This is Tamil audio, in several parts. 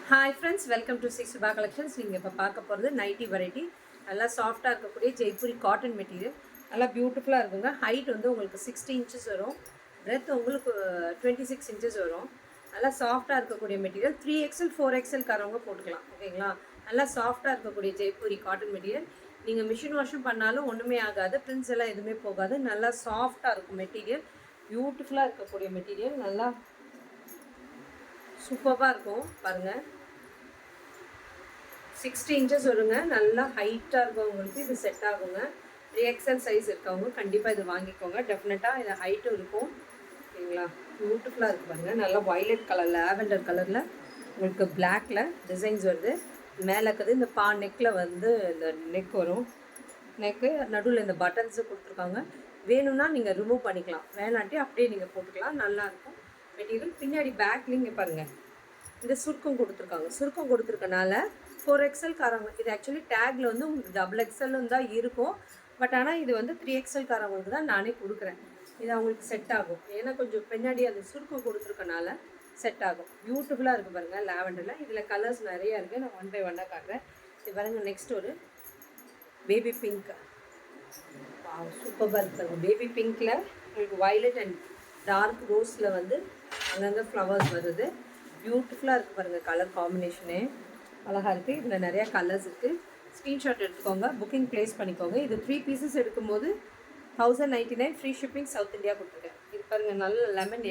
Hi friends, welcome to Subha collections. நீங்கள் இப்போ பார்க்க போகிறது நைட்டி வெரைட்டி. நல்லா சாஃப்டாக இருக்கக்கூடிய ஜெய்ப்பூரி காட்டன் மெட்டீரியல். நல்லா பியூட்டிஃபுல்லாக இருக்குங்க. ஹைட் வந்து உங்களுக்கு 60 இன்ச்சஸ் வரும். பிரெத் உங்களுக்கு 26 இன்ச்சஸ் வரும். நல்லா சாஃப்டாக இருக்கக்கூடிய மெட்டீரியல். 3XL 4XL காரவங்க போட்டுக்கலாம். ஓகேங்களா? நல்லா சாஃப்டாக இருக்கக்கூடிய ஜெய்ப்பூரி காட்டன் மெட்டீரியல். நீங்கள் மிஷின் வாஷும் பண்ணாலும் ஒன்றுமே ஆகாது. பிரிண்ட்ஸ் எல்லாம் எதுவுமே போகாது. நல்லா சாஃப்டாக இருக்கும் மெட்டீரியல். பியூட்டிஃபுல்லாக இருக்கக்கூடிய மெட்டீரியல். நல்லா சூப்பராக இருக்கும் பாருங்கள். 60 இன்ச்சஸ் வருங்க. நல்லா ஹைட்டாக இருக்கவங்களுக்கு இது செட் ஆகுங்க. 3XL சைஸ் இருக்கவங்க கண்டிப்பாக இது வாங்கிக்கோங்க. டெஃபினட்டாக இது ஹைட்டும் இருக்கும். ஓகேங்களா? பியூட்டிஃபுல்லாக இருக்குது பாருங்கள். நல்லா வயலட் கலர், லாவெண்டர் கலரில் உங்களுக்கு பிளாக்கில் டிசைன்ஸ் வருது. மேலே இருக்குது இந்த நெக்கில் வந்து இந்த நெக் வரும். நெக்கு நடுவில் இந்த பட்டன்ஸு கொடுத்துருக்காங்க. வேணும்னா நீங்கள் ரிமூவ் பண்ணிக்கலாம், வேணாட்டி அப்படியே நீங்கள் போட்டுக்கலாம். நல்லாயிருக்கும் மெட்டீரியல். பின்னாடி பேக்லேயும் இங்கே பாருங்கள், இந்த சுருக்கம் கொடுத்துருக்காங்க. சுருக்கம் கொடுத்துருக்கனால 4XL காரவங்க, இது ஆக்சுவலி டேக்கில் வந்து உங்களுக்கு XXL தான் இருக்கும். பட் ஆனால் இது வந்து 3XL காரவங்களுக்கு தான் நானே கொடுக்குறேன். இது அவங்களுக்கு செட் ஆகும். ஏன்னா கொஞ்சம் பின்னாடி அந்த சுருக்கம் கொடுத்துருக்கனால செட் ஆகும். பியூட்டிஃபுல்லாக இருக்குது பாருங்கள் லாவெண்டரில். இதில் கலர்ஸ் நிறையா இருக்குது. நான் 1 by 1 காட்டுறேன். இது பாருங்கள். நெக்ஸ்ட் ஒரு பேபி பிங்க். சூப்பராக இருக்குது. பேபி பிங்க்கில் உங்களுக்கு வயலட் அண்ட் டார்க் ரோஸில் வந்து அங்கங்கே ஃப்ளவர்ஸ் வருது. பியூட்டிஃபுல்லாக இருக்குது பாருங்கள். கலர் காம்பினேஷனே அழகாக இருக்குது. இதில் நிறையா கலர்ஸ் இருக்குது. ஸ்க்ரீன்ஷாட் எடுத்துக்கோங்க, புக்கிங் ப்ளேஸ் பண்ணிக்கோங்க. இது 3 பீசஸ் எடுக்கும்போது 1099 ஃப்ரீ ஷிப்பிங் சவுத் இந்தியா கொடுத்துருக்கேன். இது பாருங்கள். நல்ல லெமன்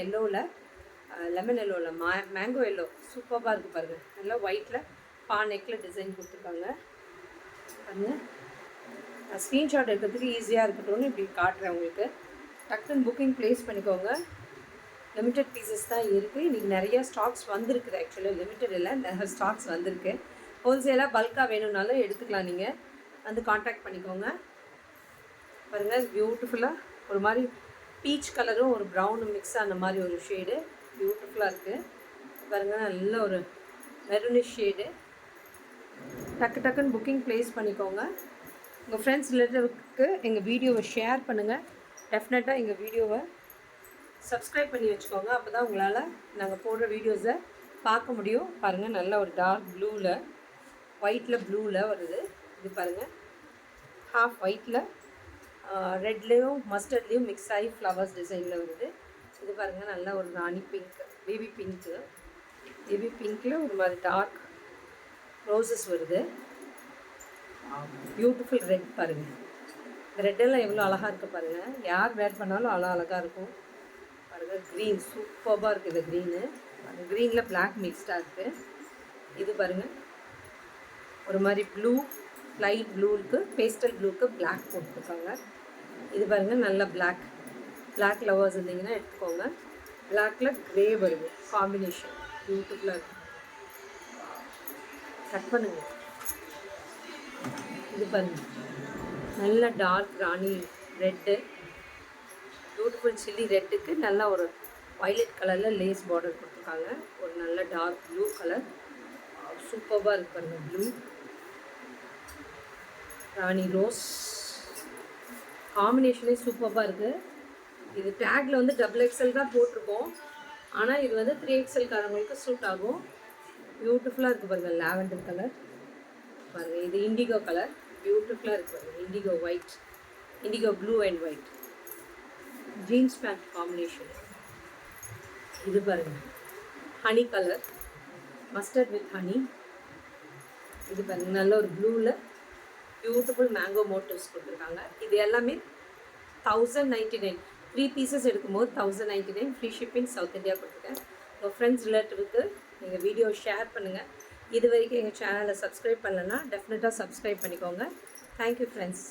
எல்லோவில் மேங்கோ எல்லோ சூப்பராக இருக்குது பாருங்கள். நல்லா ஒயிட்டில் நெக்கில் டிசைன் கொடுத்துருக்காங்க பாருங்கள். ஸ்க்ரீன்ஷாட் எடுக்கிறதுக்கு ஈஸியாக இருக்கட்டும்னு இப்படி காட்டுறேன் உங்களுக்கு. டக்குன்னு புக்கிங் ப்ளேஸ் பண்ணிக்கோங்க. லிமிட்டட் பீசஸ் தான் இருக்குது. இன்றைக்கி நிறையா ஸ்டாக்ஸ் வந்திருக்குது. ஆக்சுவலி லிமிட்டட் இல்லை, நிறைய ஸ்டாக்ஸ் வந்திருக்கு. ஹோல்சேலாக பல்காக வேணும்னாலும் எடுத்துக்கலாம். நீங்கள் வந்து காண்டாக்ட் பண்ணிக்கோங்க. பாருங்கள். பியூட்டிஃபுல்லாக ஒரு மாதிரி பீச் கலரும் ஒரு ப்ரௌனும் மிக்ஸ் ஆன மாதிரி ஒரு ஷேடு. பியூட்டிஃபுல்லாக இருக்குது பாருங்கள். நல்ல ஒரு மெரூனிஷ் ஷேடு. டக்குன்னு புக்கிங் ப்ளேஸ் பண்ணிக்கோங்க. உங்கள் ஃப்ரெண்ட்ஸ் ரிலேட்டிவ்க்கு எங்கள் வீடியோவை ஷேர் பண்ணுங்கள். டெஃபினட்டாக எங்கள் வீடியோவை சப்ஸ்கிரைப் பண்ணி வச்சுக்கோங்க. அப்போ தான் உங்களால் நாங்கள் போடுற வீடியோஸை பார்க்க முடியும். பாருங்கள். நல்ல ஒரு டார்க் ப்ளூவில் ஒயிட்டில் ப்ளூவில் வருது. இது பாருங்கள். ஹாஃப் ஒயிட்டில் ரெட்லேயும் மஸ்டர்ட்லேயும் மிக்ஸ் ஆகி ஃப்ளவர்ஸ் டிசைனில் வருது. இது பாருங்கள். நல்ல ஒரு ராணி பிங்க், பேபி பிங்க்கு. பேபி பிங்க்கில் ஒரு மாதிரி டார்க் ரோசஸ் வருது. பியூட்டிஃபுல் ரெட் பாருங்கள். இந்த ரெட்டெல்லாம் எவ்வளோ அழகாக இருக்குது பாருங்கள். யார் வேர் பண்ணாலும் அழகாக இருக்கும் பாருங்கள். க்ரீன் சூப்பராக இருக்குது. இது க்ரீனு. அந்த க்ரீனில் பிளாக் மிக்ஸ்டாக இருக்குது. இது பாருங்கள். ஒரு மாதிரி ப்ளூ, லைட் ப்ளூவுக்கு பேஸ்டல் ப்ளூவுக்கு பிளாக் போட்டுருக்காங்க. இது பாருங்கள். நல்ல பிளாக் லவர்ஸ் இருந்தீங்கன்னா எடுத்துக்கோங்க. பிளாக்கில் க்ரே வருது காம்பினேஷன். பியூட்டிஃபுல்லாக இருக்குது. கட் பண்ணுங்க. இது பாருங்கள். நல்ல டார்க் ராணி ரெட்டு, பியூட்டிஃபுல் சில்லி ரெட்டுக்கு நல்லா ஒரு வயலட் கலரில் லேஸ் பார்டர் கொடுத்துருக்காங்க. ஒரு நல்ல டார்க் ப்ளூ கலர் சூப்பராக இருக்கு பாருங்கள். ப்ளூ, ராணி ரோஸ் காம்பினேஷனே சூப்பராக இருக்குது. இது டேக்கில் வந்து XXL தான் போட்டிருக்கோம். ஆனால் இது வந்து 3XL காரங்களுக்கு சூட் ஆகும். பியூட்டிஃபுல்லாக இருக்குது பாருங்கள். லாவெண்டர் கலர் பாருங்கள். இது இண்டிகோ கலர். பியூட்டிஃபுல்லாக இருக்குது பாருங்கள். Indigo white, indigo blue and white jeans pant combination. இது பாருங்கள். Honey colour, mustard with honey. இது பாருங்கள். நல்ல ஒரு ப்ளூவில் பியூட்டிஃபுல் மேங்கோ மோட்டிவ்ஸ் கொடுத்துருக்காங்க. இது எல்லாமே 1099 3 பீசஸ் எடுக்கும்போது 1099 ஃப்ரீ ஷிப்பிங் சவுத் இந்தியா கொடுத்துருக்கேன். உங்கள் ஃப்ரெண்ட்ஸ் ரிலேட்டிவ்க்கு எங்கள் வீடியோ ஷேர் பண்ணுங்கள். இது வரைக்கும் எங்கள் சேனலை சப்ஸ்கிரைப் பண்ணலைன்னா டெஃபினட்டாக சப்ஸ்கிரைப் பண்ணிக்கோங்க. Thank you friends.